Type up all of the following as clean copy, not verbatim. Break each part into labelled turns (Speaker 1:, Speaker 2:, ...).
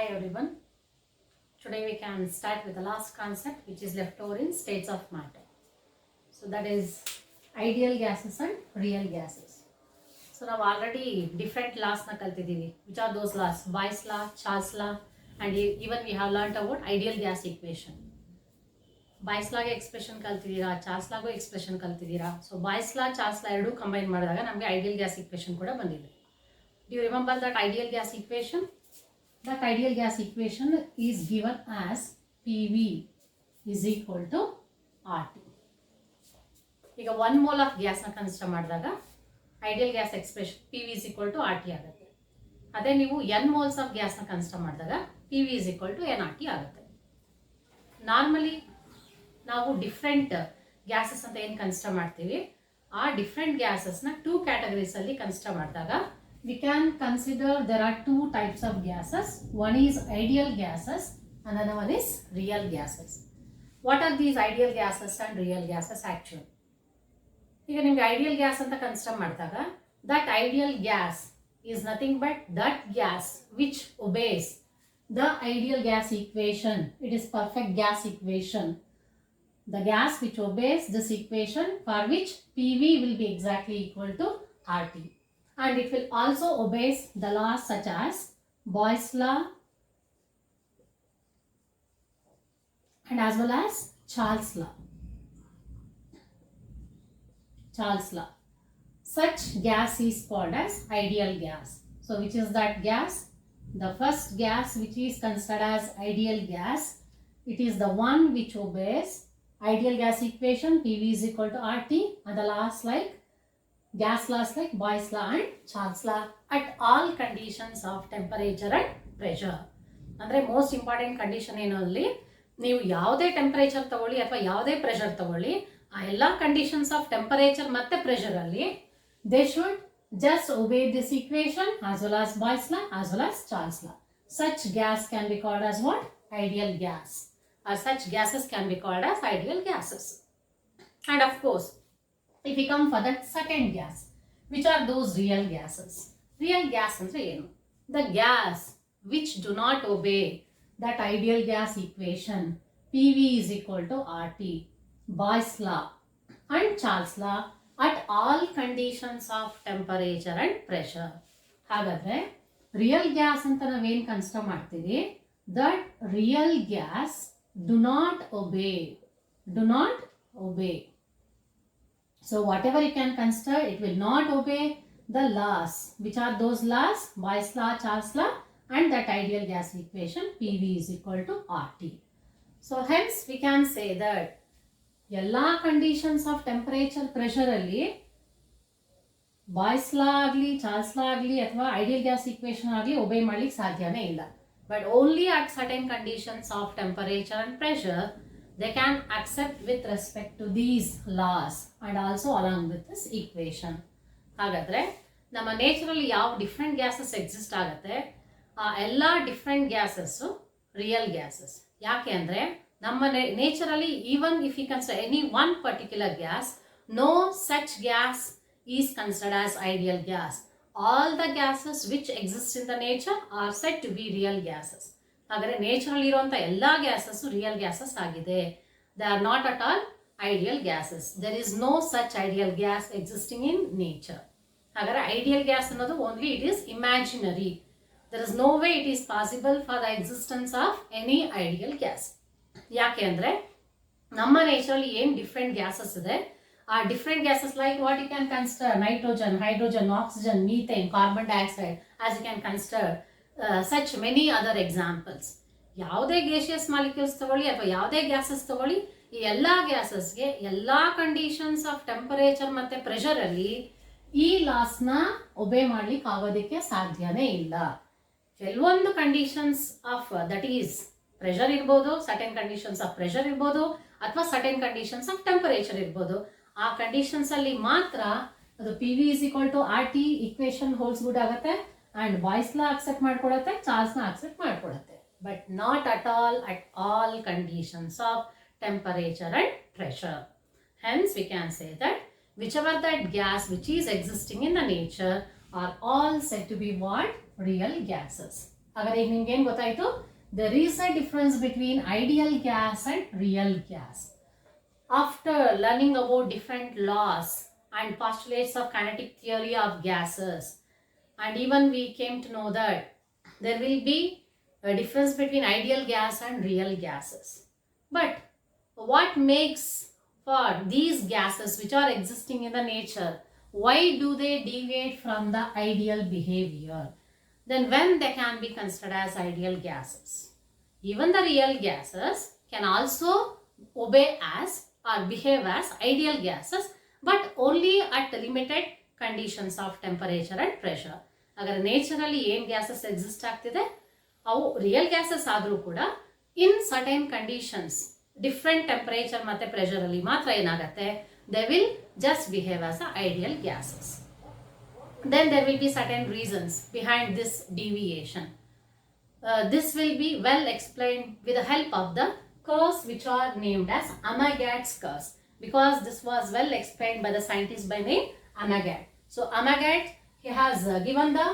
Speaker 1: Hi everyone. Today we can start with the last concept which is left over in states of matter. So that is ideal gases and real gases. So now already different laws na kaltidivi. Which are those laws? Boyle's law, Charles law, and even we have learnt about ideal gas equation. Boyle's law expression kaltidira, Charles law expression kaltidira. So Boyle's law, Charles law eradu combine ಮಾಡಿದಾಗ ನಮಗೆ ideal gas equation ಕೂಡ ಬಂದಿದೆ. Do you remember that ideal gas equation? That ideal gas equation is given as PV is equal to RT. ಈಗ 1 mole of gas ನ consider ಮಾಡಿದಾಗ ideal gas expression PV is equal to RT ಆಗುತ್ತೆ. ಅದೇ ನೀವು n moles of gas ನ consider ಮಾಡಿದಾಗ PV is equal to nRT ಆಗುತ್ತೆ. Normally ನಾವು ಡಿಫ್ರೆಂಟ್ ಗ್ಯಾಸಸ್ ಅಂತ ಏನು ಕನ್ಸಿಡರ್ ಮಾಡ್ತೀವಿ ಆ ಡಿಫ್ರೆಂಟ್ ಗ್ಯಾಸಸ್ನ 2 ಕ್ಯಾಟಗರೀಸ್ ಅಲ್ಲಿ ಕನ್ಸಿಡರ್ ಮಾಡಿದಾಗ we can consider there are 2 types of gases. One is ideal gases, another one is real gases. What are these ideal gases and real gases actually? ಈಗ ನಿಮಗೆ ideal gas ಅಂತ consider ಮಾಡಿದಾಗ that ideal gas is nothing but that gas which obeys the ideal gas equation. It is perfect gas equation. The gas which obeys this equation for which PV will be exactly equal to RT. And it will also obey the laws such as Boyle's law and as well as Charles law. Charles law. Such gas is called as ideal gas. So which is that gas? The first gas which is considered as ideal gas, it is the one which obeys ideal gas equation PV is equal to RT, and the last like gas laws like Boyle's law and Charles law at all conditions of temperature and pressure. ಅಂದರೆ most important condition ಏನು ಅಲ್ಲಿ ನೀವು ಯಾವುದೇ temperature ತಗೊಳ್ಳಿ ಅಥವಾ ಯಾವುದೇ pressure ತಗೊಳ್ಳಿ ಆ ಎಲ್ಲ ಕಂಡೀಷನ್ಸ್ ಆಫ್ ಟೆಂಪರೇಚರ್ ಮತ್ತೆ ಪ್ರೆಷರ್ ಅಲ್ಲಿ they should just obey this equation as well as Boyle's law as well as Charles law. Such gas can be called as what? Ideal gas. Or such gases can be called as ideal gases. And of course, if we come for that second gas, which are those real gases? Real gas ಅಂದ್ರೆ ಏನು? The gas which do not obey that ideal gas equation PV is equal to RT, Boyle's law and Charles law at all conditions of temperature and pressure. ಹಾಗಾದ್ರೆ real gas ಅಂತ ನಾವೇನು consider ಮಾಡ್ತೀವಿ that real gas do not obey. So whatever you can consider, it will not obey the laws. Which are those laws? Boyle's law, Charles law and that ideal gas equation PV is equal to RT. So hence we can say that ಎಲ್ಲ conditions of temperature pressure ಅಲ್ಲಿ boys ಲಾ ಆಗಲಿ Charles ಲಾ ಆಗಲಿ ಅಥವಾ ideal gas equation ಆಗಲಿ ಒಬೇ ಮಾಡ್ಲಿಕ್ಕೆ ಸಾಧ್ಯನೇ ಇಲ್ಲ. But only at certain conditions of temperature and pressure they can accept with respect to these laws and also along with this equation. ಹಾಗಾದರೆ ನಮ್ಮ ನೇಚರಲ್ಲಿ ಯಾವ ಡಿಫ್ರೆಂಟ್ ಗ್ಯಾಸಸ್ ಎಕ್ಸಿಸ್ಟ್ ಆಗುತ್ತೆ ಆ ಎಲ್ಲ ಡಿಫ್ರೆಂಟ್ ಗ್ಯಾಸಸ್ಸು ರಿಯಲ್ ಗ್ಯಾಸಸ್. ಯಾಕೆ ಅಂದರೆ ನಮ್ಮ ನೇಚರಲ್ಲಿ even if you consider any one particular gas, no such gas is considered as ideal gas. All the gases which exist in the nature are set to be real gases. ಹಾಗಾದರೆ ನೇಚರಲ್ಲಿ ಇರುವಂಥ ಎಲ್ಲ gases real gases ಆಗಿದೆ. They are not at all ideal gases. There is no such ideal gas existing in nature. ಹಾಗಾದರೆ ideal gas ಅನ್ನೋದು only it is imaginary. There is no way it is possible for the existence of any ideal gas. ಯಾಕೆ ಅಂದರೆ ನಮ್ಮ ನೇಚರಲ್ಲಿ ಏನು different gases ಇದೆ ಆ different gases like what you can consider nitrogen, hydrogen, oxygen, methane, carbon dioxide, as you can consider such many other examples. ಯಾವುದೇ gaseous molecules ತಗೊಳ್ಳಿ ಅಥವಾ ಯಾವುದೇ ಗ್ಯಾಸಸ್ ತಗೊಳ್ಳಿ, ಈ ಎಲ್ಲ ಗ್ಯಾಸಸ್ಗೆ ಎಲ್ಲ ಕಂಡೀಷನ್ಸ್ ಆಫ್ ಟೆಂಪರೇಚರ್ ಮತ್ತು ಪ್ರೆಷರಲ್ಲಿ ಈ ಲಾಸ್ನ ಒಬೇ ಮಾಡ್ಲಿಕ್ಕೆ ಆಗೋದಕ್ಕೆ ಸಾಧ್ಯನೇ ಇಲ್ಲ. ಕೆಲವೊಂದು conditions of that is pressure ಇರ್ಬೋದು, ಸರ್ಟೆನ್ ಕಂಡೀಷನ್ಸ್ ಆಫ್ ಪ್ರೆಷರ್ ಇರ್ಬೋದು ಅಥವಾ ಸರ್ಟೆನ್ ಕಂಡೀಷನ್ಸ್ ಆಫ್ ಟೆಂಪರೇಚರ್ ಇರ್ಬೋದು. ಆ ಕಂಡೀಷನ್ಸಲ್ಲಿ ಮಾತ್ರ ಅದು P V is equal to R T equation holds good ಆಗುತ್ತೆ and Boyle's law accept ಮಾಡ್ಕೊಡುತ್ತೆ, ಚಾರ್ಲ್ಸ್ ಲಾ accept ಮಾಡ್ಕೊಡುತ್ತೆ. But not at all conditions of temperature and pressure. Hence we can say that whichever that gas which is existing in the nature are all said to be what? Real gases. ಹಾಗಾದ್ರೆ ಈಗ ನಿಮ್ಗೆ ಏನು ಗೊತ್ತಾಯ್ತು? There is a difference between ideal gas and real gas. After learning about different laws and postulates of kinetic theory of gases, and even we came to know that there will be a difference between ideal gas and real gases. But what makes for these gases which are existing in the nature, why do they deviate from the ideal behavior? Then when they can be considered as ideal gases? Even the real gases can also obey as or behave as ideal gases, but only at limited conditions of temperature and pressure. Agar naturally ಏನು gases exist ಆಗ್ತಿದೆ ಅವು real gases ಆದರೂ ಕೂಡ ಇನ್ certain conditions different temperature ಮತ್ತು ಪ್ರೆಷರಲ್ಲಿ ಮಾತ್ರ ಏನಾಗುತ್ತೆ, they will just behave as a ideal gases. Then there will be certain reasons behind this deviation. This will be well explained with the help of the curves which are named as Amagat's curves, because this was well explained by the scientist by name Amagat. So Amagat, he has given the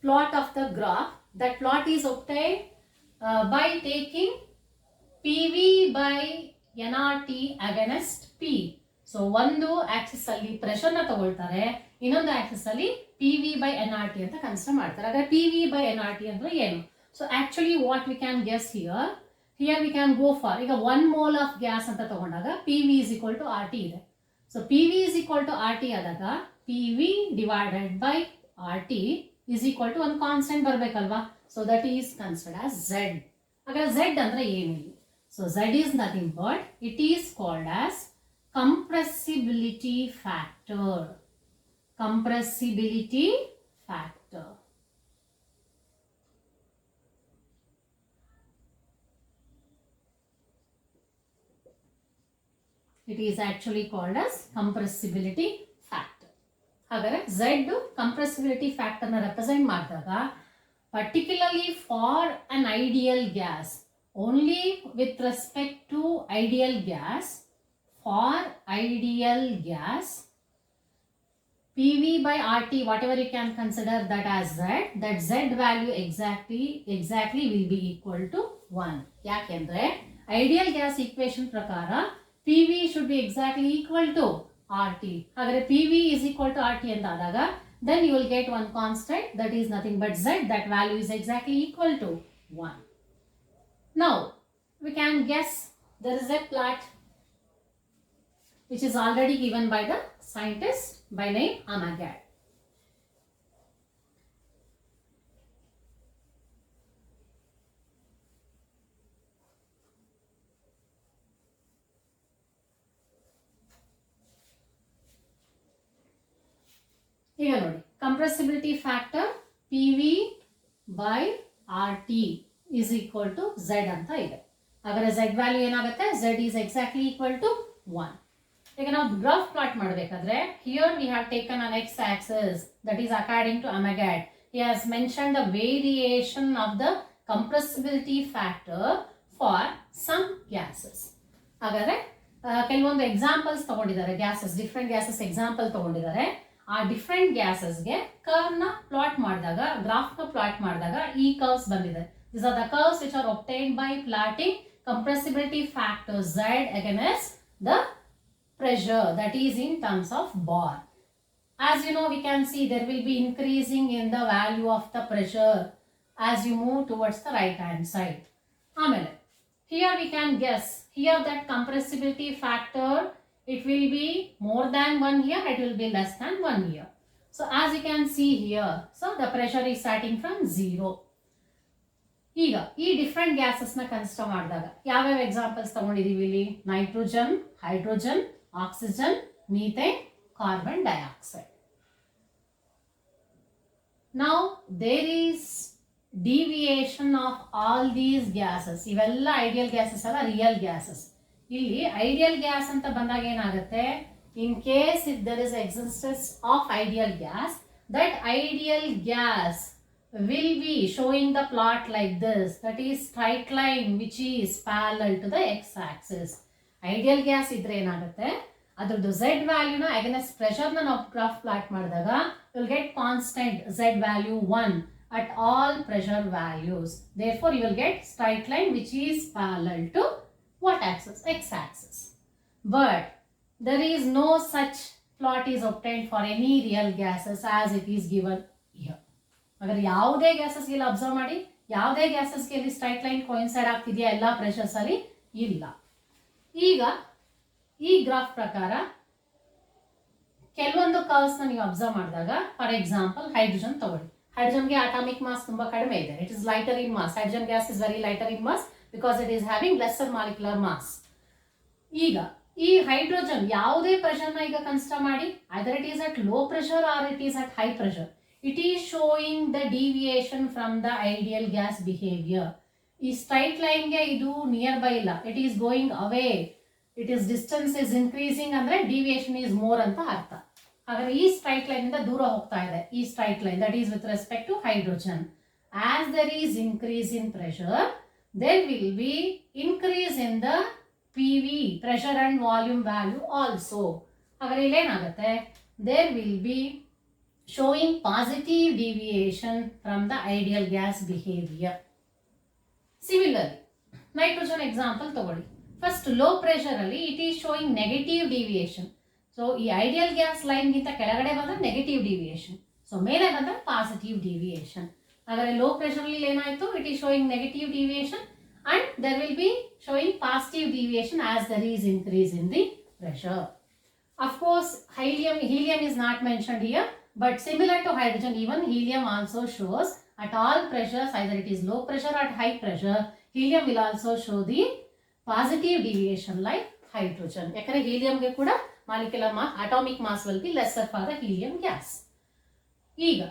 Speaker 1: plot of the graph. That plot is obtained by taking PV by nRT against P. So ಒಂದು Axis ಅಲ್ಲಿ pressure ನ ತಗೊಳ್ತಾರೆ, ಇನ್ನೊಂದು Axis ಅಲ್ಲಿ PV by nRT ಅಂತ consider ಮಾಡ್ತಾರೆ. ಹಾಗಾದ್ರೆ PV by nRT ಅಂದ್ರೆ ಏನು? So actually what we can guess here we can go for, ಈಗ 1 mole ಆಫ್ ಗ್ಯಾಸ್ ಅಂತ ತಗೊಂಡಾಗ PV is equal to RT ಇದೆ. So PV is equal to RT ಆದಾಗ PV divided by RT is equal to ಒಂದು constant ಬರಬೇಕಲ್ವಾ? So that is considered as Z. ಹಾಗಾದ್ರೆ Z ಅಂದ್ರೆ ಏನಿಲ್ಲ. So Z is nothing but it is called as compressibility factor. Compressibility factor. It is actually called as compressibility factor. ಹಾಗಾದ್ರೆ Z compressibility factor ನ represent ಮಾಡಿದಾಗ particularly for an ideal gas, only with respect to ideal gas, for ideal gas, PV by RT, whatever you can consider that as Z, that Z value exactly will be equal to 1. ಯಾಕೆಂದ್ರೆ ideal gas equation ಪ್ರಕಾರ PV should be exactly equal to RT. ಹಾಗಾದ್ರೆ PV is equal to RT ಅಂತಾದಾಗ then you will get one constant, that is nothing but Z, that value is exactly equal to 1. Now we can guess there is a plot which is already given by the scientist by name Amagat. ಈಗ ನೋಡಿ, compressibility factor PV by RT is equal to Z ಅಂತ ಇದೆ. ಹಾಗಾದ್ರೆ Z value ಏನಾಗುತ್ತೆ? Z is exactly equal to 1. ಈಗ ನಾವು graph plot ಮಾಡಬೇಕಾದ್ರೆ here we have taken an x axis, that is according to Amagat. He has mentioned the variation of the compressibility factor for some gases. ಹಾಗಾದ್ರೆ ಕೆಲವೊಂದು examples ತಗೊಂಡಿದ್ದಾರೆ, gases, different gases example ತಗೊಂಡಿದ್ದಾರೆ. ಆ different ಗ್ಯಾಸಸ್ಗೆ curve ನ plot ಮಾಡಿದಾಗ, graph ನ plot ಮಾಡಿದಾಗ ಈ ಕರ್ವ್ಸ್ ಬಂದಿದೆ. These are the curves which are obtained by plotting compressibility factor Z against the pressure, that is in terms of bar. As you know, we can see there will be increasing in the value of the pressure as you move towards the right hand side. Amele, here we can guess, here that compressibility factor, it will be more than 1 here, it will be less than 1 here. So as you can see here, so the pressure is starting from 0. ಈಗ ಈ different gases ನ consider ಮಾಡಿದಾಗ ಯಾವ್ಯಾವ examples ತಗೊಂಡಿದೀವಿ ಇಲ್ಲಿ? Nitrogen, hydrogen, oxygen, methane, carbon dioxide. Now there is deviation of all these gases. ಇವೆಲ್ಲ ideal gases ಅಲ್ಲ, real gases. ಇಲ್ಲಿ ಐಡಿಯಲ್ ಗ್ಯಾಸ್ ಅಂತ ಬಂದಾಗ ಏನಾಗುತ್ತೆ, in case if there is existence of ideal gas, that ideal gas will be showing the plot like this, that is straight line which is parallel to the x axis. Ideal gas ಇದ್ರೆ ಏನಾಗುತ್ತೆ, ಅದರದ್ದು Z value ನ against pressure ನ ನಾವು graph plot ಮಾಡಿದಾಗ you will get constant Z value 1, at all pressure values. Therefore, you will get straight line which is parallel to what axis? X-axis. But there is no such plot is obtained for any real gases as it is given here. अगर ಯಾವುದೇ gases ಇಲ್ಲಿ observe ಮಾಡಿ ಯಾವುದೇ ಗ್ಯಾಸಸ್ಗೆ ಇಲ್ಲಿ straight line coincide ಆಗ್ತಿದೆಯಾ ಎಲ್ಲ pressures ಅಲ್ಲಿ ಇಲ್ಲ. ಈಗ ಈ ಗ್ರಾಫ್ ಪ್ರಕಾರ ಕೆಲವೊಂದು ಕರ್ವ್ಸ್ ನೀವು ಅಬ್ಸರ್ವ್ ಮಾಡಿದಾಗ ಫಾರ್ ಎಕ್ಸಾಂಪಲ್ ಹೈಡ್ರೋಜನ್ ತಗೊಳ್ಳಿ. ಹೈಡ್ರೋಜನ್ಗೆ ಅಟಾಮಿಕ್ ಮಾಸ್ ತುಂಬಾ ಕಡಿಮೆ ಇದೆ. It is lighter in mass. Hydrogen gas is very lighter in mass because it is having lesser molecular mass. ಈಗ ಈ ಹೈಡ್ರೋಜನ್ ಯಾವುದೇ ಪ್ರೆಷರ್ ನ ಈಗ ಕನ್ಸಿಡರ್ ಮಾಡಿ, either it is at low pressure or it is at high pressure, it is showing the deviation from the ideal gas behavior. ಈ straight line ಗೆ ಇದು near by ಇಲ್ಲ, it is going away, it is distance is increasing ಅಂದ್ರೆ deviation is more ಅಂತ ಅರ್ಥ. ಹಾಗಾದ್ರೆ ಈ straight line ಇಂದ ದೂರ ಹೋಗ್ತಾ ಇದೆ ಈ straight line, that is with respect to hydrogen. As there is increase in pressure, there will be increase in the PV, pressure and volume value also. ಹಾಗಾದ್ರೆ ಇಲ್ಲೇನಾಗುತ್ತೆ, there will be showing positive deviation from the ideal gas behavior. Similarly, nitrogen example ತಗೊಳ್ಳಿ. First low pressure ಅಲ್ಲಿ it is showing negative deviation. So ಈ ideal gas line ಗಿಂತ ಕೆಳಗಡೆ ಬಂದ್ರೆ negative deviation. So ಮೇಲೆ ಬಂದ್ರೆ positive deviation. ಹಾಗಾದ್ರೆ low pressure ಅಲ್ಲಿ ಏನಾಯ್ತು, it is showing negative deviation and there will be showing positive deviation as there is increase in the pressure. Of course, helium is not mentioned here. But similar to hydrogen, even helium also shows at all pressures, either it is low pressure or high pressure, helium will also show the positive deviation like hydrogen. Yakare helium ge kuda molecular mass, atomic mass will be lesser for the helium gas. Ega,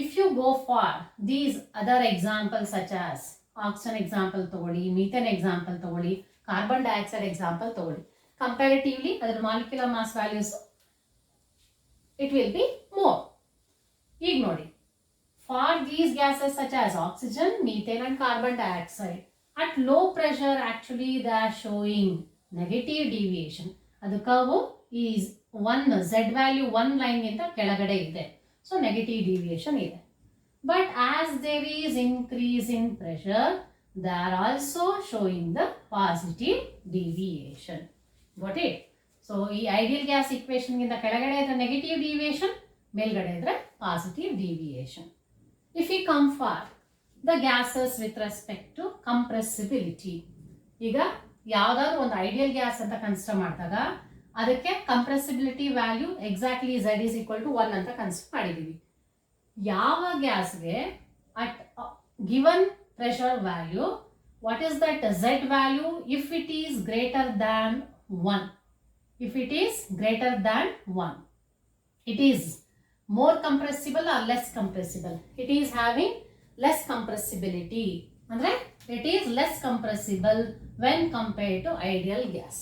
Speaker 1: if you go for these other examples such as oxygen example togoli, methane example togoli, carbon dioxide example togoli, comparatively other molecular mass values it will be more. ಈಗ ನೋಡಿ, for these gases such as oxygen, methane and carbon dioxide, at low pressure actually they are showing negative deviation. ಅದು curve is 1 z value 1 line ಗಿಂತ ಕೆಳಗಡೆ ಇದೆ, so negative deviation ಇದೆ. But as there is increase in pressure, they are also showing the positive deviation. Got it? So ಈ ideal gas equation ಗಿಂತ ಕೆಳಗಡೆ ಇದ್ರೆ negative deviation, ಮೇಲ್ಗಡೆ ಇದ್ರೆ positive deviation. If you come for the gases with respect to compressibility, ಈಗ ಯಾವ್ದಾದ್ರು ಒಂದು ideal gas ಅಂತ ಕನ್ಸಿಡರ್ ಮಾಡಿದಾಗ ಅದಕ್ಕೆ compressibility value exactly z is equal to 1 ಅಂತ ಕನ್ಸಿಡರ್ ಮಾಡಿದೀವಿ. ಯಾವ ಗ್ಯಾಸ್ಗೆ at given pressure value, what is that z value if it is greater than 1. If it is greater than 1, it is more compressible or less compressible? It is having less compressibility. Andre it is less compressible when compared to ideal gas.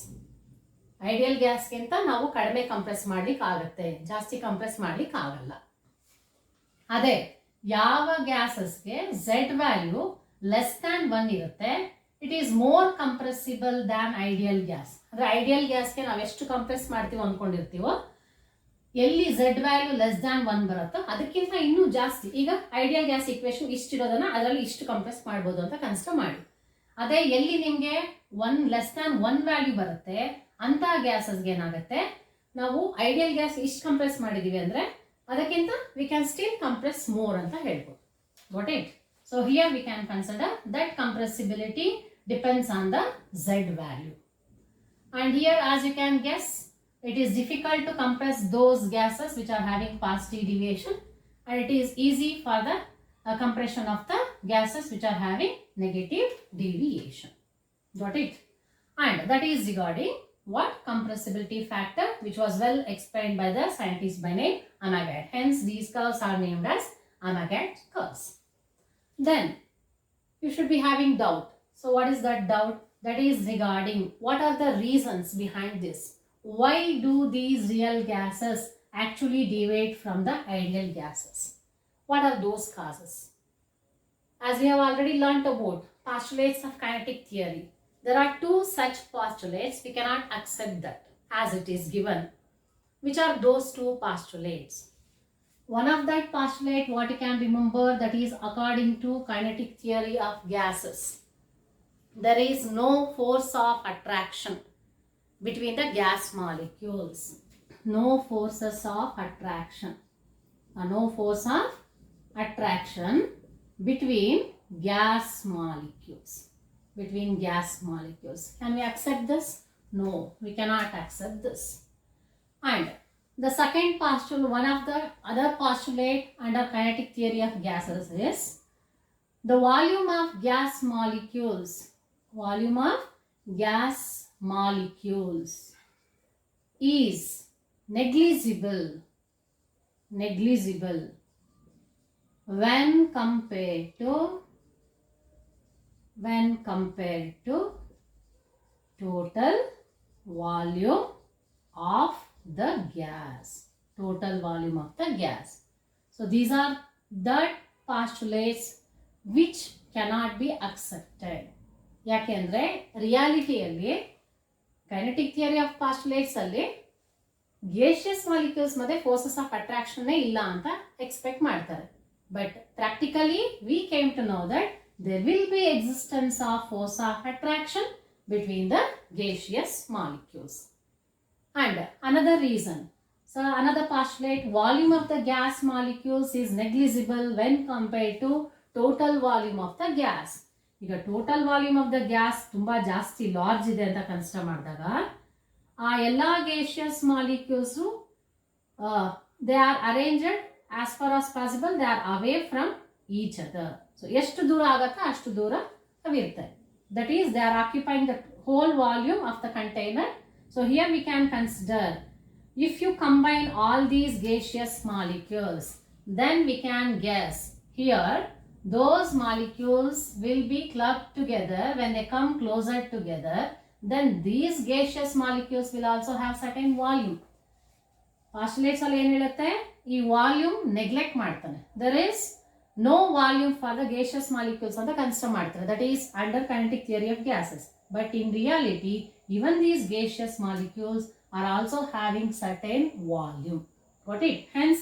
Speaker 1: Ideal gas ಗಿಂತ ನಾವು ಕಡಿಮೆ compress ಮಾಡ್ಲಿಕ್ಕೆ ಆಗುತ್ತೆ, ಜಾಸ್ತಿ compress ಮಾಡ್ಲಿಕ್ಕೆ ಆಗಲ್ಲ. ಅದೇ ಯಾವ ಗ್ಯಾಸಸ್ಗೆ z ವ್ಯಾಲ್ಯೂ ಲೆಸ್ ದ್ಯಾನ್ 1 ಇರುತ್ತೆ, it is more compressible than ideal gas. ಅಂದರೆ ಐಡಿಯಲ್ ಗ್ಯಾಸ್ಗೆ ನಾವು ಎಷ್ಟು ಕಂಪ್ರೆಸ್ ಮಾಡ್ತೀವೋ ಅಂದ್ಕೊಂಡಿರ್ತೀವೋ, ಎಲ್ಲಿ z ವ್ಯಾಲ್ಯೂ ಲೆಸ್ ದ್ಯಾನ್ 1 ಬರುತ್ತೋ ಅದಕ್ಕಿಂತ ಇನ್ನೂ ಜಾಸ್ತಿ. ಈಗ ಐಡಿಯಲ್ ಗ್ಯಾಸ್ ಇಕ್ವೇಶನ್ ಇಷ್ಟಿರೋದನ್ನ ಅದರಲ್ಲಿ ಇಷ್ಟು ಕಂಪ್ರೆಸ್ ಮಾಡ್ಬೋದು ಅಂತ ಕನ್ಸಿಡರ್ ಮಾಡಿ. ಅದೇ ಎಲ್ಲಿ ನಿಮಗೆ 1 ಲೆಸ್ ದ್ಯಾನ್ 1 ವ್ಯಾಲ್ಯೂ ಬರುತ್ತೆ ಅಂತ ಗ್ಯಾಸಸ್ಗೆ ಏನಾಗುತ್ತೆ, ನಾವು ಐಡಿಯಲ್ ಗ್ಯಾಸ್ ಇಷ್ಟು ಕಂಪ್ರೆಸ್ ಮಾಡಿದೀವಿ ಅಂದರೆ ಅದಕ್ಕಿಂತ we can still compress more ಅಂತ ಹೇಳ್ಬೋದು. Got it? So here we can consider that compressibility depends on the z value. And here, as you can guess, it is difficult to compress those gases which are having positive deviation, and it is easy for the compression of the gases which are having negative deviation. Got it? And that is regarding what compressibility factor, which was well explained by the scientist by name Amagat. Hence these curves are named as Amagat curves. Then you should be having doubt. So what is that doubt? That is regarding what are the reasons behind this. Why do these real gases actually deviate from the ideal gases? What are those causes? As we have already learnt about postulates of kinetic theory, there are 2 such postulates. We cannot accept that as it is given. Which are those 2 postulates? One of that postulate what you can remember, that is according to kinetic theory of gases, there is no force of attraction between the gas molecules. No forces of attraction. No force of attraction between gas molecules. Between gas molecules. Can we accept this? No, we cannot accept this. And the second postulate, one of the other postulate under kinetic theory of gases is the volume of gas molecules. Volume of gas molecules is negligible when compared to total volume of the gas. Total volume of the gas. So these are the postulates which cannot be accepted. ಯಾಕೆಂದರೆ ರಿಯಾಲಿಟಿಯಲ್ಲಿ kinetic theory of postulates ಅಲ್ಲಿ gaseous molecules ಮತ್ತೆ forces of ಅಟ್ರಾಕ್ಷನ್ನೇ ಇಲ್ಲ ಅಂತ expect ಮಾಡ್ತಾರೆ. But practically we came to know that there will be existence of force of attraction between the gaseous molecules. And another reason, so another postulate, volume of the gas molecules is negligible when compared to total volume of the gas. ಈಗ total volume of the gas ತುಂಬ ಜಾಸ್ತಿ large ಇದೆ ಅಂತ consider ಮಾಡಿದಾಗ ಆ ಎಲ್ಲ gaseous molecules they are arranged as far as possible they are away from each other. So ಎಷ್ಟು ದೂರ ಆಗುತ್ತೋ ಅಷ್ಟು ದೂರ ಅವಿರ್ತವೆ. That is they are occupying the whole volume of the container. So here we can consider if you combine all these gaseous molecules, then we can guess here those molecules will be clubbed together. When they come closer together, then these gaseous molecules will also have certain volume. Postulates ಅಲ್ಲಿ ಏನು ಹೇಳುತ್ತೆ, ಈ volume neglect ಮಾಡ್ತಾನೆ. there is no volume for the gaseous molecules ಅಂತ consider ಮಾಡ್ತಾರೆ. that is under kinetic theory of gases. but in reality even these gaseous molecules are also having certain volume. Got it? Hence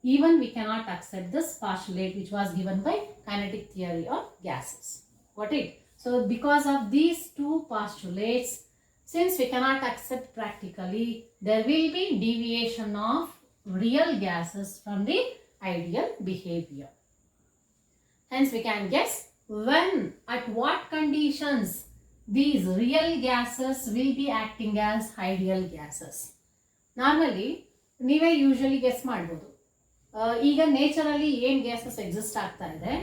Speaker 1: even we cannot accept this postulate which was given by kinetic theory of gases. Got it? So because of these two postulates, since we cannot accept practically, there will be deviation of real gases from the ideal behavior. Hence we can guess when, at what conditions these real gases will be acting as ideal gases. Normally ನೀವೇ usually guess ಮಾಡ್ಬೋದು. ಈಗ ನೇಚರಲ್ಲಿ ಏನು gases exist ಆಗ್ತಾ ಇದೆ,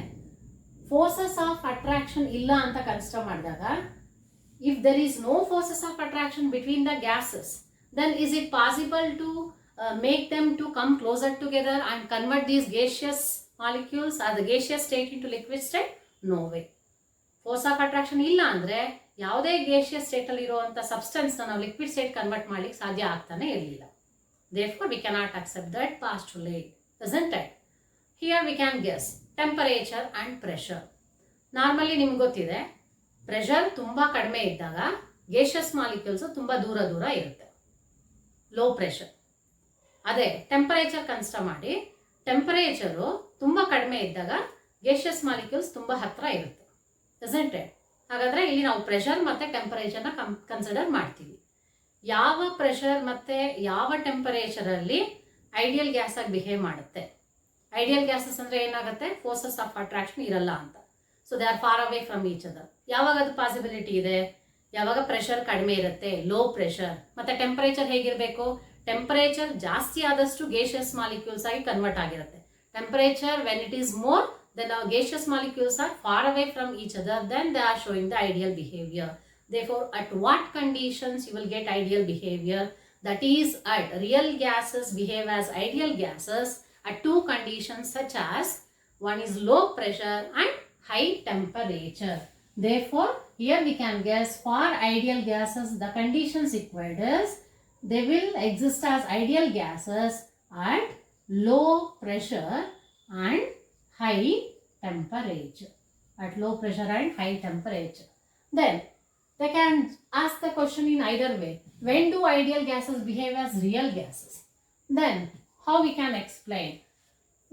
Speaker 1: forces of attraction ಇಲ್ಲ ಅಂತ consider ಮಾಡಿದಾಗ, if there is no forces of attraction between the gases, then is it possible to make them to come closer together and convert these gaseous molecules or the gaseous state into liquid state? No way. Force of attraction ಇಲ್ಲ ಅಂದರೆ ಯಾವುದೇ gaseous ಸ್ಟೇಟಲ್ಲಿ ಇರುವಂಥ ಸಬ್ಸ್ಟೆನ್ಸ್ನ ನಾವು liquid state convert ಮಾಡಲಿಕ್ಕೆ ಸಾಧ್ಯ ಆಗ್ತಾನೆ ಇರಲಿಲ್ಲ. Therefore, we cannot accept that postulate, isn't it? Here we can guess temperature and pressure. Normally ನಿಮ್ಗೆ ಗೊತ್ತಿದೆ, ಪ್ರೆಷರ್ ತುಂಬ ಕಡಿಮೆ ಇದ್ದಾಗ ಗೇಷಿಯಸ್ ಮಾಲಿಕ್ಯೂಲ್ಸ್ ತುಂಬ ದೂರ ದೂರ ಇರುತ್ತೆ, ಲೋ ಪ್ರೆಷರ್. ಅದೇ ಟೆಂಪರೇಚರ್ ಕನ್ಸಿಡರ್ ಮಾಡಿ, ಟೆಂಪರೇಚರು ತುಂಬ ಕಡಿಮೆ ಇದ್ದಾಗ ಗೇಷಿಯಸ್ ಮಾಲಿಕ್ಯೂಲ್ಸ್ ತುಂಬ ಹತ್ತಿರ ಇರುತ್ತೆ, isn't it? ಹಾಗಾದರೆ ಇಲ್ಲಿ ನಾವು ಪ್ರೆಷರ್ ಮತ್ತು ಟೆಂಪರೇಚರ್ನ ಕನ್ಸಿಡರ್ ಮಾಡ್ತೀವಿ. ಯಾವ ಪ್ರೆಷರ್ ಮತ್ತು ಯಾವ ಟೆಂಪರೇಚರಲ್ಲಿ ಐಡಿಯಲ್ ಗ್ಯಾಸ್ ಆಗಿ ಬಿಹೇವ್ ಮಾಡುತ್ತೆ? ಐಡಿಯಲ್ ಗ್ಯಾಸಸ್ ಅಂದರೆ ಏನಾಗುತ್ತೆ, ಫೋರ್ಸಸ್ ಆಫ್ ಅಟ್ರಾಕ್ಷನ್ ಇರಲ್ಲ ಅಂತ. So they are far away from each other. ಯಾವಾಗ ಅದು ಪಾಸಿಬಿಲಿಟಿ ಇದೆ? ಯಾವಾಗ ಪ್ರೆಷರ್ ಕಡಿಮೆ ಇರುತ್ತೆ, ಲೋ ಪ್ರೆಷರ್. ಮತ್ತು ಟೆಂಪರೇಚರ್ ಹೇಗಿರಬೇಕು? ಟೆಂಪರೇಚರ್ ಜಾಸ್ತಿ ಆದಷ್ಟು ಗೇಷಿಯಸ್ ಮಾಲಿಕ್ಯೂಲ್ಸ್ ಆಗಿ ಕನ್ವರ್ಟ್ ಆಗಿರುತ್ತೆ. Temperature when it is more, then our gaseous molecules are far away from each other, then they are showing the ideal behavior. Therefore, at what conditions you will get ideal behavior? That is, at real gases behave as ideal gases at two conditions, such as one is low pressure and high temperature. Therefore, here we can guess for ideal gases the conditions required is they will exist as ideal gases at low pressure and high temperature. At low pressure and high temperature. Then they can ask the question in either way. When do ideal gases behave as real gases? Then how we can explain?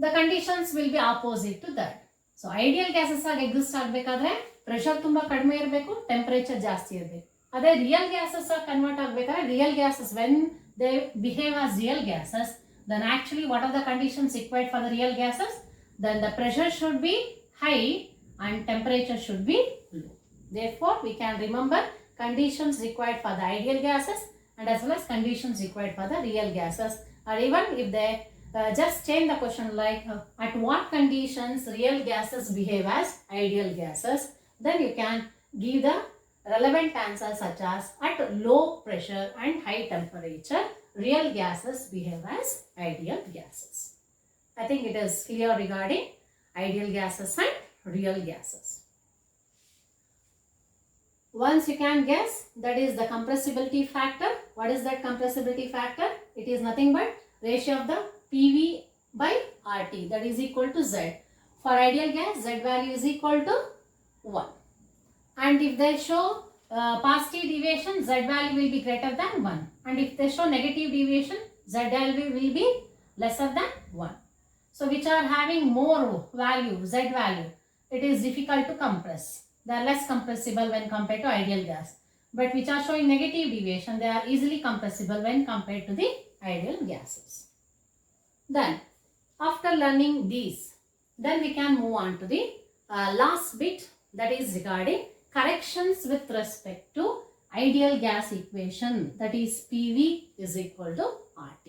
Speaker 1: the conditions will be opposite to that. So ideal gases ಆಗಿ exist ಆಗಬೇಕಾದ್ರೆ pressure ತುಂಬಾ ಕಡಿಮೆ ಇರಬೇಕು, temperature ಜಾಸ್ತಿ ಇರಬೇಕು. ಅದೇ real gases ಆಗಿ convert ಆಗಬೇಕಾದ್ರೆ real gases when they behave as real gases, then actually what are the conditions required for the real gases? Then the pressure should be high and temperature should be low. Therefore we can remember conditions required for the ideal gases and as well as conditions required for the real gases. Or even if they just change the question like at what conditions real gases behave as ideal gases, then you can give the relevant answers such as at low pressure and high temperature real gases behave as ideal gases. I think it is clear regarding ideal gases and real gases. Once you can guess, that is the compressibility factor. What is that compressibility factor? It is nothing but ratio of the PV by RT, that is equal to Z. For ideal gas, Z value is equal to 1. And if they show positive deviation, Z value will be greater than 1. And if they show negative deviation, Z value will be lesser than 1. So which are having more value, Z value, it is difficult to compress. They are less compressible when compared to ideal gas. But which are showing negative deviation, they are easily compressible when compared to the ideal gases. Then after learning these, then we can move on to the last bit, that is regarding corrections with respect to ideal gas equation, that is PV is equal to RT.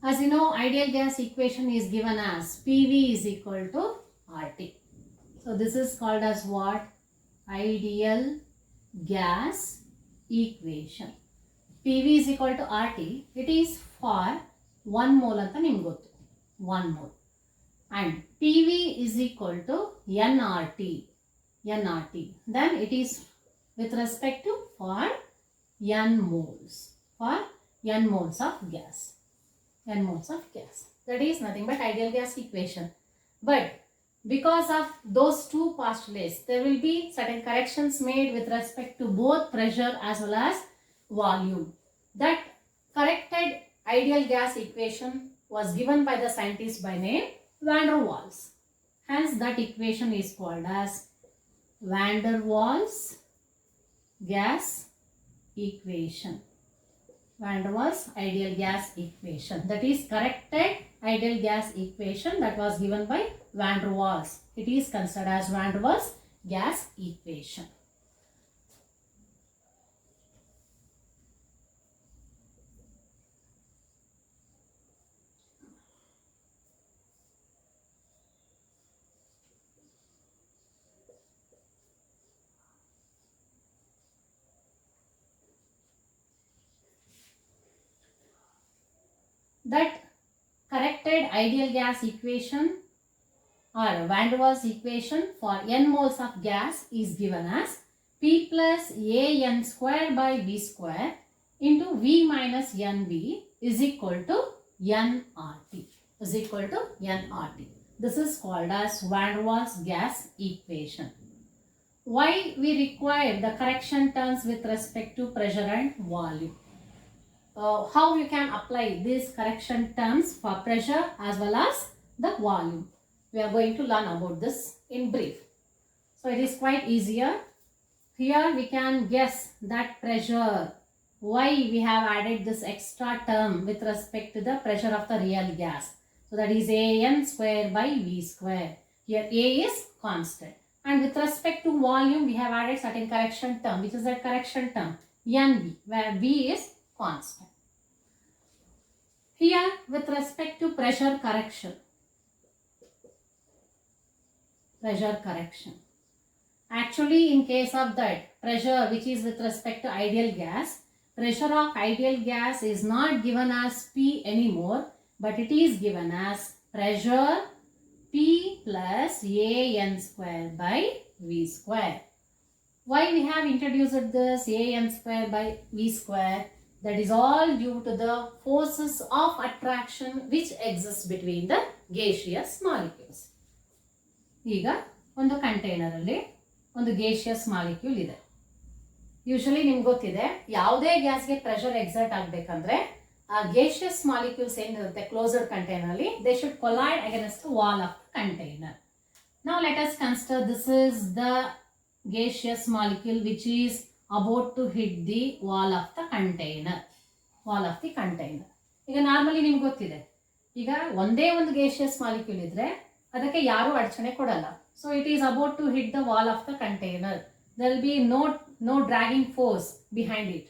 Speaker 1: As you know, ideal gas equation is given as PV is equal to RT. So this is called as what? Ideal gas equation. PV is equal to RT. It is for 1 mole anta nimge gottu. 1 mole. And PV is equal to nRT. nRT. Then it is with respect to for n moles. For n moles of gas. N moles of gas. That is nothing but ideal gas equation. But because of those two postulates, there will be certain corrections made with respect to both pressure as well as volume. That corrected ideal gas equation was given by the scientist by name van der Waals. Hence that equation is called as van der Waals gas equation. Van der Waals ideal gas equation, that is corrected ideal gas equation that was given by van der Waals. It is considered as van der Waals gas equation. That corrected ideal gas equation or van der Waals equation for n moles of gas is given as P plus AN square by V square into V minus NV is equal to nRT. Is equal to nRT. This is called as van der Waals gas equation. Why we require the correction terms with respect to pressure and volume? How you can apply these correction terms for pressure as well as the volume. We are going to learn about this in brief. So it is quite easier. Here we can guess that pressure. Why we have added this extra term with respect to the pressure of the real gas. So that is AN square by V square. Here A is constant. And with respect to volume, we have added certain correction term. Which is that correction term? NV, where V is constant. Here with respect to pressure correction. Pressure correction. Actually in case of that pressure which is with respect to ideal gas, pressure of ideal gas is not given as P anymore, but it is given as pressure P plus AN square by V square. Why we have introduced this an square by v square? That is all due to the forces of attraction which exist between the gaseous molecules. ಈಗ ಒಂದು container ಅಲ್ಲಿ ಒಂದು gaseous molecule ಇದೆ. Usually ನಿಮ್ಗೆ ಗೊತ್ತಿದೆ, ಯಾವುದೇ ಗ್ಯಾಸ್ಗೆ pressure exert ಆಗಬೇಕಂದ್ರೆ ಆ ಗೇಷಿಯಸ್ ಮಾಲಿಕ್ಯೂಲ್ಸ್ ಏನಿರುತ್ತೆ ಕ್ಲೋಸ್ಡ್ ಕಂಟೈನರ್ ಅಲ್ಲಿ, they should collide against the wall of the container. Now let us consider this is the gaseous molecule which is about to hit the wall of the container. ಈಗ normally ನಿಮ್ಗೆ ಗೊತ್ತಿದೆ, ಈಗ ಒಂದೇ ಒಂದು gaseous molecule ಇದ್ರೆ ಅದಕ್ಕೆ ಯಾರು ಅಡಚಣೆ ಕೊಡಲ್ಲ. So it is about to hit the wall of the container. there will be no dragging force behind it.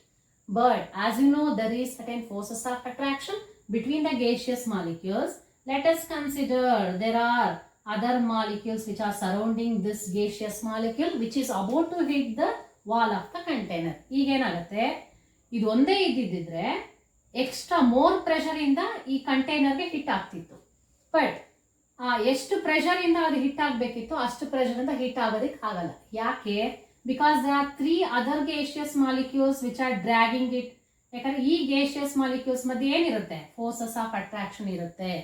Speaker 1: But as you know, there is certain forces of attraction between the gaseous molecules. Let us consider there are other molecules which are surrounding this gaseous molecule which is about to hit the wall of the container. ಈಗ ಏನಾಗುತ್ತೆ, ಇದು ಒಂದೇ ಇದ್ದಿದ್ರೆ extra more pressure ಇಂದ ಈ ಕಂಟೈನರ್ಗೆ hit ಆಗ್ತಿತ್ತು. But ಎಷ್ಟು pressure ಇಂದ ಅದು ಹಿಟ್ ಆಗಬೇಕಿತ್ತು ಅಷ್ಟು ಪ್ರೆಷರ್ ಇಂದ ಹಿಟ್ ಆಗೋದಕ್ಕೆ ಆಗಲ್ಲ. ಯಾಕೆ? Because there are 3 other gaseous molecules which are dragging it. ಯಾಕಂದ್ರೆ ಈ gaseous molecules ಮಧ್ಯೆ ಏನಿರುತ್ತೆ, forces of attraction ಇರುತ್ತೆ.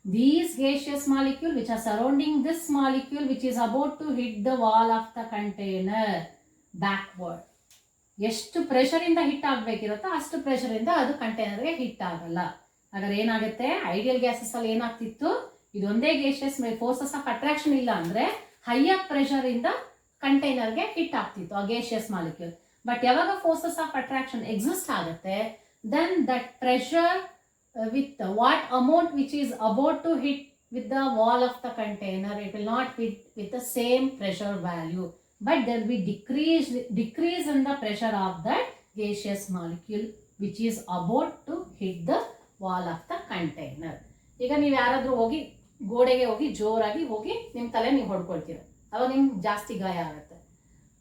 Speaker 1: These gaseous molecules which are surrounding this molecule which is about to hit the wall of the container backward. ಎಷ್ಟು pressure ಇಂದ hit ಆಗಬೇಕಿರುತ್ತೋ ಅಷ್ಟು pressure ಇಂದ ಅದು ಕಂಟೈನರ್ಗೆ ಹಿಟ್ ಆಗಲ್ಲ. ಹಾಗಾದ್ರೆ ಏನಾಗುತ್ತೆ, ಐಡಿಯಲ್ ಗ್ಯಾಸಸ್ ಅಲ್ಲಿ ಏನಾಗ್ತಿತ್ತು, ಇದೊಂದೇ ಗೇಷಿಯಸ್ ಫೋರ್ಸಸ್ ಆಫ್ ಅಟ್ರಾಕ್ಷನ್ ಇಲ್ಲ ಅಂದ್ರೆ ಹೈಯರ್ ಪ್ರೆಷರ್ ಇಂದ ಕಂಟೈನರ್ಗೆ ಹಿಟ್ ಆಗ್ತಿತ್ತು ಆ ಗೇಷಿಯಸ್ ಮಾಲಿಕ್ಯೂಲ್. ಬಟ್ ಯಾವಾಗ ಫೋರ್ಸಸ್ ಆಫ್ ಅಟ್ರಾಕ್ಷನ್ ಎಕ್ಸಿಸ್ಟ್ ಆಗುತ್ತೆ, then that pressure with what amount which is about to hit with the wall of the container, it will not hit with the same pressure value, but there will be decrease in the pressure of that gaseous molecule which is about to hit the wall of the container. ಈಗ ನೀವು ಯಾರಾದರೂ ಹೋಗಿ ಗೋಡೆಗೆ ಹೋಗಿ ಜೋರಾಗಿ ಹೋಗಿ ನಿಮ್ಮ ತಲೆ ನೀವು ಹೊಡ್ಕೊಳ್ತೀರ, ಅವಾಗ ನಿಮ್ಗೆ ಜಾಸ್ತಿ ಗಾಯ ಆಗುತ್ತೆ.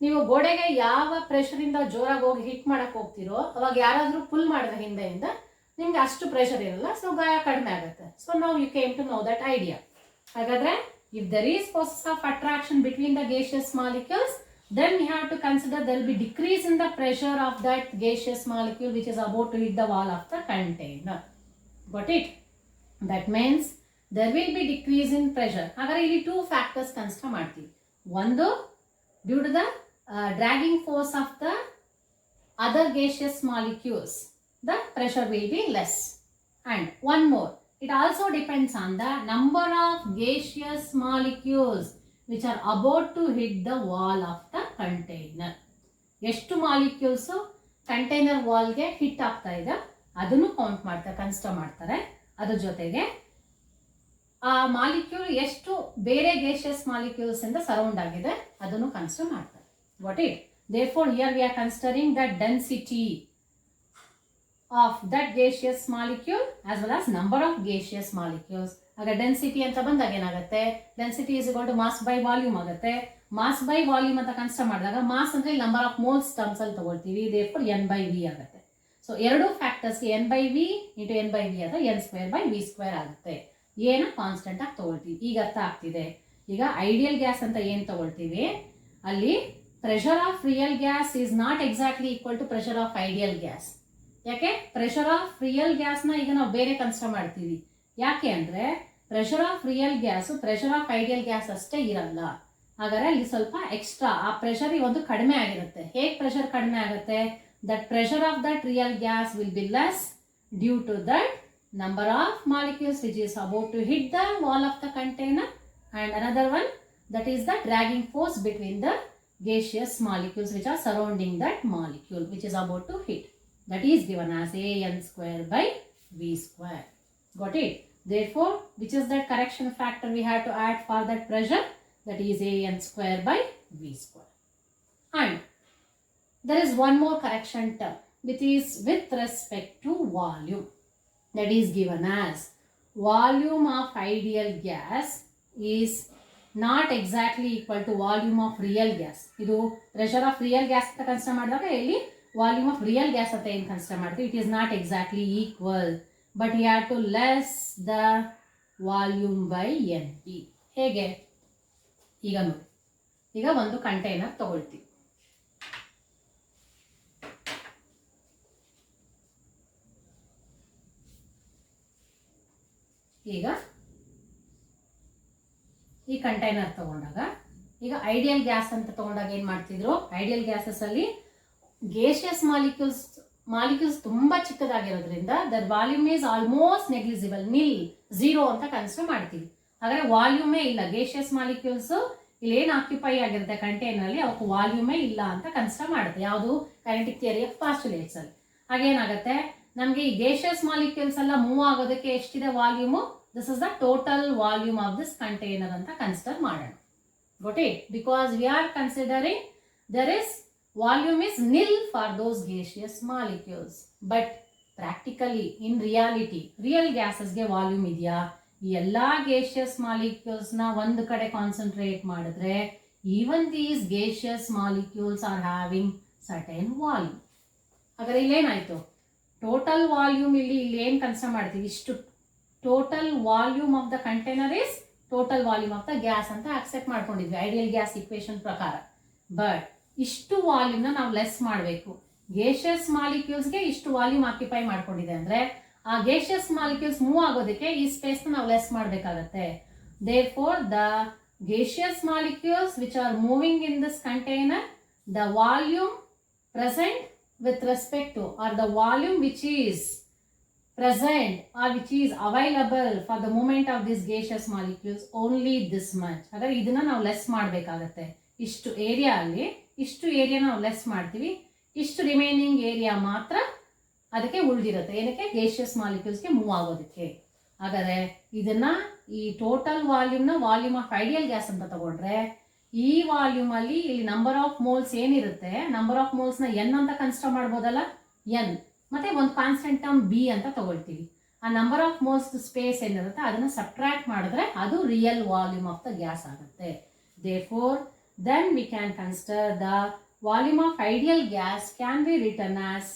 Speaker 1: ನೀವು ಗೋಡೆಗೆ ಯಾವ ಪ್ರೆಷರಿಂದ ಜೋರಾಗಿ ಹೋಗಿ ಹಿಟ್ ಮಾಡಕ್ಕೆ ಹೋಗ್ತಿರೋ ಅವಾಗ ಯಾರಾದರೂ ಪುಲ್ ಮಾಡಿದ್ರೆ ಹಿಂದೆಯಿಂದ ನಿಮ್ಗೆ ಅಷ್ಟು ಪ್ರೆಷರ್ ಇರಲ್ಲ, ಸೊ ಗಾಯ ಕಡಿಮೆ ಆಗುತ್ತೆ. ಸೊ ನಾವು you came to know that idea. ಹಾಗಾದ್ರೆ if there is forces of attraction between the gaseous molecules, then we have to consider there will be decrease in the pressure of that gaseous molecule which is about to hit the wall of the container. Got it? That means there will be decrease in pressure. ಹಾಗಾದ್ರೆ ಇಲ್ಲಿ 2 factors consider ಮಾಡ್ತೀವಿ. ಒಂದು, due to the dragging force of the other gaseous molecules, the pressure will be less. And one more, it also depends on the number of gaseous molecules which are about to hit the wall of the container. ಎಷ್ಟು molecules container ವಾಲ್ಗೆ hit ಆಗ್ತಾ ಇದೆ ಅದನ್ನು count ಮಾಡ್ತಾರೆ, consider ಮಾಡ್ತಾರೆ. ಅದ್ರ ಜೊತೆಗೆ ಆ molecule ಎಷ್ಟು ಬೇರೆ gaseous molecules ಇಂದ ಸರೌಂಡ್ ಆಗಿದೆ ಅದನ್ನು ಕನ್ಸಿಡರ್ ಮಾಡ್ತಾರೆ. Got it? Therefore here we are considering the density of that gaseous molecule as well as number of gaseous molecules. ಆಗ ಡೆನ್ಸಿಟಿ ಅಂತ ಬಂದಾಗ ಏನಾಗುತ್ತೆ, density is equal to mass by volume ಆಗುತ್ತೆ. Mass by volume ಅಂತ consider ಮಾಡಿದಾಗ mass ಅಂದ್ರೆ number of moles terms ಅಲ್ಲಿ ತಗೊಳ್ತೀವಿ, therefore n by v ಆಗುತ್ತೆ. ಸೊ ಎರಡು ಫ್ಯಾಕ್ಟರ್ಸ್ಗೆ n by v into n by v ಅಥವಾ n square by v square ಆಗುತ್ತೆ. ಏನ ಕಾನ್ಸ್ಟೆಂಟ್ ಆಗಿ ತಗೊಳ್ತೀವಿ. ಈಗ ಅರ್ಥ ಆಗ್ತಿದೆ. ಈಗ ಐಡಿಯಲ್ ಗ್ಯಾಸ್ ಅಂತ ಏನ್ ತಗೊಳ್ತೀವಿ ಅಲ್ಲಿ pressure of real gas is not exactly equal to pressure of ideal gas. ಯಾಕೆ? ಪ್ರೆಷರ್ ಆಫ್ ರಿಯಲ್ ಗ್ಯಾಸ್ನ ಈಗ ನಾವು ಬೇರೆ ಕನ್ಸಿಡರ್ ಮಾಡ್ತೀವಿ. ಯಾಕೆ ಅಂದರೆ pressure of real gas pressure of ideal gas ಅಷ್ಟೇ ಇರಲ್ಲ. ಹಾಗಾದ್ರೆ ಅಲ್ಲಿ ಸ್ವಲ್ಪ ಎಕ್ಸ್ಟ್ರಾ ಆ ಪ್ರೆಷರ್ ಒಂದು ಕಡಿಮೆ ಆಗಿರುತ್ತೆ. ಹೇಗೆ ಪ್ರೆಷರ್ ಕಡಿಮೆ ಆಗುತ್ತೆ? That pressure of that real gas will be less due to that number of molecules which is about to hit the wall of the container, and another one that is the dragging force between the gaseous molecules which are surrounding that molecule which is about to hit. That is given as an square by v square. Got it? Therefore, which is that correction factor we have to add for that pressure? That is an square by v square. And there is one more correction term which is with respect to volume. That is given as volume of ideal gas is not exactly equal to volume of real gas. ಇದು pressure of real gas ಅಂತ consider ಮಾಡಿದಾಗ ಇಲ್ಲಿ volume of real gas ಅಂತ ಏನು consider ಮಾಡ್ತೀವಿ, it is not exactly equal, but we have to less the volume by NP. ಹೇಗೆ? ಈಗ ನೋಡಿ, ಈಗ ಒಂದು ಕಂಟೈನರ್ ತಗೊಳ್ತೀವಿ. ಈಗ ಈ ಕಂಟೈನರ್ ತಗೊಂಡಾಗ ಈಗ ಐಡಿಯಲ್ ಗ್ಯಾಸ್ ಅಂತ ತಗೊಂಡಾಗ ಏನು ಮಾಡ್ತಿದ್ರು, ಐಡಿಯಲ್ ಗ್ಯಾಸಸ್ ಅಲ್ಲಿ ಗೇಷಿಯಸ್ ಮಾಲಿಕ್ಯೂಲ್ಸ್ ತುಂಬಾ ಚಿಕ್ಕದಾಗಿರೋದ್ರಿಂದ their volume is almost negligible, nil, zero ಅಂತ ಕನ್ಸಿಡರ್ ಮಾಡ್ತೀವಿ. ಹಾಗಾದ್ರೆ ವಾಲ್ಯೂಮೇ ಇಲ್ಲ, ಗೇಷಿಯಸ್ ಮಾಲಿಕ್ಯೂಲ್ಸ್ ಇಲ್ಲಿ ಏನು ಆಕ್ಯುಪೈ ಆಗಿರುತ್ತೆ ಕಂಟೈನರ್ ಅಲ್ಲಿ ಅವಕ್ಕೆ ವಾಲ್ಯೂಮೇ ಇಲ್ಲ ಅಂತ ಕನ್ಸಿಡರ್ ಮಾಡುತ್ತೆ. ಯಾವುದು? ಕೈನೆಟಿಕ್ ಥಿಯರಿ ಆಫ್ ಪಾಸ್ಟುಲೇಟ್ಸ್ ಅಲ್ಲಿ. ಹಾಗೇನಾಗುತ್ತೆ, ನಮಗೆ ಈ ಗೇಷಿಯಸ್ ಮಾಲಿಕ್ಯೂಲ್ಸ್ ಎಲ್ಲ ಮೂವ್ ಆಗೋದಕ್ಕೆ ಎಷ್ಟಿದೆ volume, this is the total volume of this container ಅಂತ ಕನ್ಸಿಡರ್ ಮಾಡೋಣ. got it? Because we are considering there is volume is nil for those gaseous molecules. But practically, in reality, real gases ಗೆ volume ಇದೆಯಾ? ಈ ಎಲ್ಲಾ gaseous molecules ನ ಒಂದು ಕಡೆ concentrate ಮಾಡಿದ್ರೆ even these gaseous molecules are having certain volume. ಹಾಗಾದ್ರೆ ಇಲ್ಲೇನಾಯ್ತು, total volume ಇಲ್ಲಿ ಏನು ಕನ್ಸಿಡರ್ ಮಾಡ್ತೀವಿ, ಇಷ್ಟು total volume of the container is total volume of the gas ಅಂತ ಅಕ್ಸೆಪ್ಟ್ ಮಾಡ್ಕೊಂಡಿದ್ವಿ ಐಡಿಯಲ್ ಗ್ಯಾಸ್ ಇಕ್ವೇಶನ್ ಪ್ರಕಾರ. ಬಟ್ ಇಷ್ಟು ವಾಲ್ಯೂಮ್ನ ನಾವು ಲೆಸ್ ಮಾಡಬೇಕು. ಗೇಷಿಯಸ್ ಮಾಲಿಕ್ಯೂಲ್ಸ್ಗೆ ಇಷ್ಟು ವಾಲ್ಯೂಮ್ ಆಕ್ಯುಪೈ ಮಾಡ್ಕೊಂಡಿದೆ ಅಂದರೆ ಆ ಗೇಷಿಯಸ್ ಮಾಲಿಕ್ಯೂಲ್ಸ್ ಮೂವ್ ಆಗೋದಕ್ಕೆ ಈ ಸ್ಪೇಸ್ನ ನಾವು ಲೆಸ್ ಮಾಡಬೇಕಾಗತ್ತೆ. Therefore the gaseous molecules which are moving in this container, the volume present with respect to are the volume which is present or which is available for the movement of these gaseous molecules only this much. ಹಾಗಾದ್ರೆ ಇದನ್ನ ನಾವು less ಮಾಡಬೇಕಾಗತ್ತೆ. ಇಷ್ಟು area ಅಲ್ಲಿ ಇಷ್ಟು area ನಾವು less ಮಾಡ್ತೀವಿ, ಇಷ್ಟು ರಿಮೈನಿಂಗ್ ಏರಿಯಾ ಮಾತ್ರ ಅದಕ್ಕೆ ಉಳಿದಿರುತ್ತೆ. ಏನಕ್ಕೆ? ಗೇಷಿಯಸ್ ಮಾಲಿಕ್ಯೂಲ್ಸ್ಗೆ ಮೂವ್ ಆಗೋದಕ್ಕೆ. ಹಾಗಾದ್ರೆ ಇದನ್ನ ಈ ಟೋಟಲ್ ವಾಲ್ಯೂಮ್ನ ವಾಲ್ಯೂಮ್ ಆಫ್ ಐಡಿಯಲ್ ಗ್ಯಾಸ್ ಅಂತ ತಗೊಂಡ್ರೆ ಈ ವಾಲ್ಯೂಮ್ ಅಲ್ಲಿ ಇಲ್ಲಿ ನಂಬರ್ ಆಫ್ ಮೋಲ್ಸ್ ಏನಿರುತ್ತೆ, ನಂಬರ್ ಆಫ್ ಮೋಲ್ಸ್ನ ಎನ್ ಅಂತ ಕನ್ಸಿಡರ್ ಮಾಡ್ಬೋದಲ್ಲ, ಎನ್ ಮತ್ತೆ ಒಂದು ಕಾನ್ಸ್ಟೆಂಟ್ ಟರ್ಮ್ ಬಿ ಅಂತ ತಗೊಳ್ತೀವಿ. ಆ ನಂಬರ್ ಆಫ್ ಮೋಲ್ಸ್ ಸ್ಪೇಸ್ ಏನಿರುತ್ತೆ ಅದನ್ನ ಸಬ್ಟ್ರಾಕ್ಟ್ ಮಾಡಿದ್ರೆ ಅದು real volume of the gas ಆಗುತ್ತೆ. Therefore then we can consider the volume of ideal gas can be written as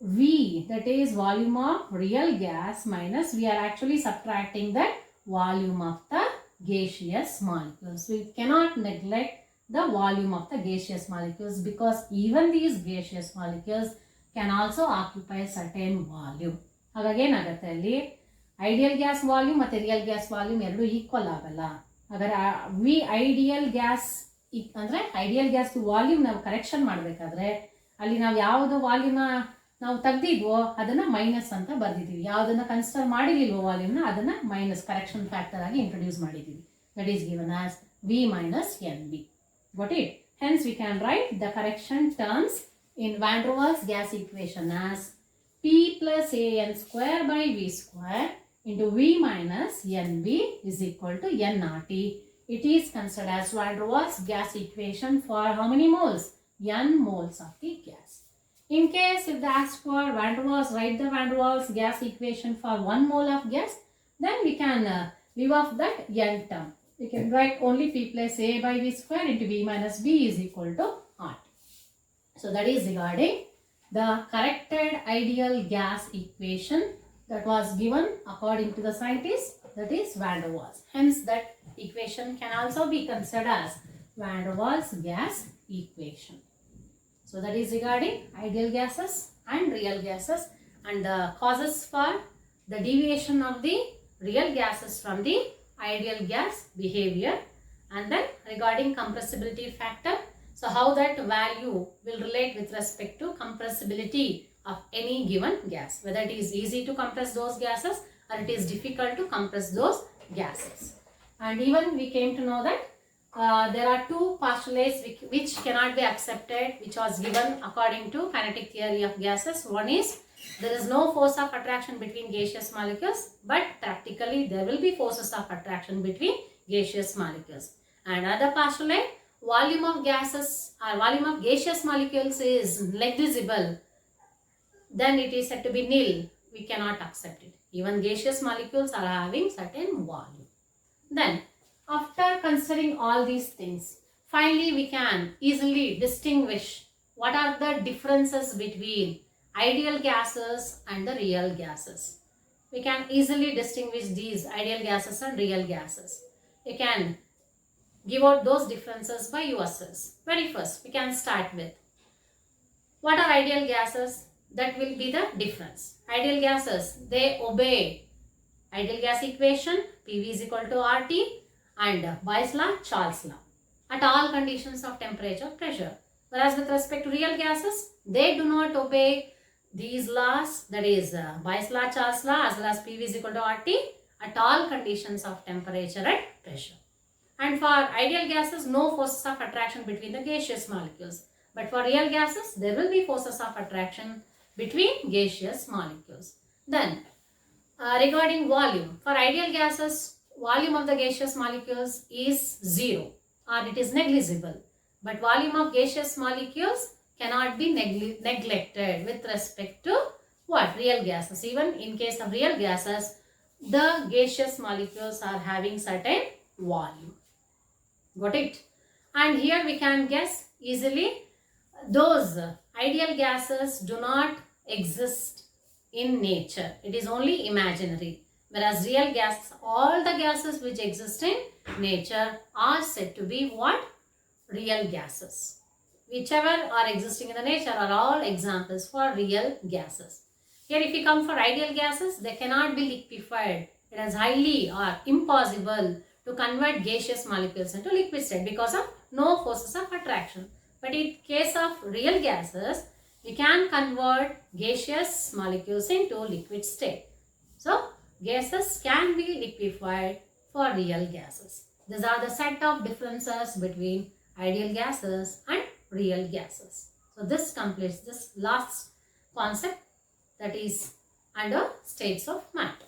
Speaker 1: V, that is volume of real gas minus we are actually subtracting the volume of the gaseous molecules. We cannot neglect the volume of the gaseous molecules because even these gaseous molecules can also occupy certain volume. ಹಾಗಾಗಿ ಏನಾಗುತ್ತೆ ಅಲ್ಲಿ ideal gas volume ಮತ್ತು real gas volume ಎರಡು equal ಆಗಲ್ಲ. ಹಾಗಾದ್ರೆ V ideal gas ಅಂದರೆ ideal gas volume ನಾವು correction ಮಾಡಬೇಕಾದ್ರೆ ಅಲ್ಲಿ ನಾವು ಯಾವುದು ವಾಲ್ಯೂಮ್ನ ನಾವು ತೆಗ್ದಿದ್ವೋ ಅದನ್ನ ಮೈನಸ್ ಅಂತ ಬರ್ದಿದ್ದೀವಿ, ಯಾವುದನ್ನ ಕನ್ಸಿಡರ್ ಮಾಡಿರ್ಲಿಲ್ವೋ ವಾಲ್ಯೂಮ್ನ ಅದನ್ನ ಮೈನಸ್ ಕರೆಕ್ಷನ್ ಫ್ಯಾಕ್ಟರ್ ಆಗಿ ಇಂಟ್ರೊಡ್ಯೂಸ್ ಮಾಡಿದ್ದೀವಿ. That is given as we minus N B. got it? Hence we can write the correction terms in van der Waals gas equation as P plus AN square by V square into V minus NB is equal to NRT. It is considered as van der Waals gas equation for how many moles? N moles of the gas. In case if they ask for van der Waals, write the van der Waals gas equation for 1 mole of gas, then we can leave off that N term. We can write only P plus A by V square into V minus B is equal to RT. So that is regarding the corrected ideal gas equation that was given according to the scientists, that is van der Waals. Hence that equation can also be considered as van der Waals gas equation. So that is regarding ideal gases and real gases and the causes for the deviation of the real gases from the ideal gas behavior, and then regarding compressibility factor. So how that value will relate with respect to compressibility of any given gas, whether it is easy to compress those gases or it is difficult to compress those gases. And even we came to know that there are two postulates which cannot be accepted, which was given according to kinetic theory of gases. One is there is no force of attraction between gaseous molecules, but practically there will be forces of attraction between gaseous molecules. And another postulate, volume of gases or volume of gaseous molecules is negligible, then it is said to be nil. We cannot accept it. Even gaseous molecules are having certain volume. Then after considering all these things, finally we can easily distinguish what are the differences between ideal gases and the real gases. We can easily distinguish these ideal gases and real gases. You can give out those differences by yourselves. Very first, we can start with what are ideal gases? That will be the difference. Ideal gases, they obey ideal gas equation, PV is equal to RT, and Boyle's law, Charles law, at all conditions of temperature, pressure. Whereas with respect to real gases, they do not obey these laws, that is Boyle's law, Charles law, as well as PV is equal to RT at all conditions of temperature and pressure. And for ideal gases, no forces of attraction between the gaseous molecules. But for real gases, there will be forces of attraction between gaseous molecules. Then, regarding volume, for ideal gases, volume of the gaseous molecules is 0 or it is negligible. But volume of gaseous molecules cannot be neglected with respect to what? Real gases. Even in case of real gases, the gaseous molecules are having certain volume. Got it? And here we can guess easily, those ideal gases do not exist in nature. It is only imaginary. Whereas real gases, all the gases which exist in nature are said to be what? Real gases. Whichever are existing in the nature are all examples for real gases. Here if we come for ideal gases, they cannot be liquefied. It is highly or impossible to convert gaseous molecules into liquid state because of no forces of attraction. But in case of real gases, we can convert gaseous molecules into liquid state. So, gases can be liquefied for real gases. These are the set of differences between ideal gases and real gases. So, this completes this last concept, that is under states of matter.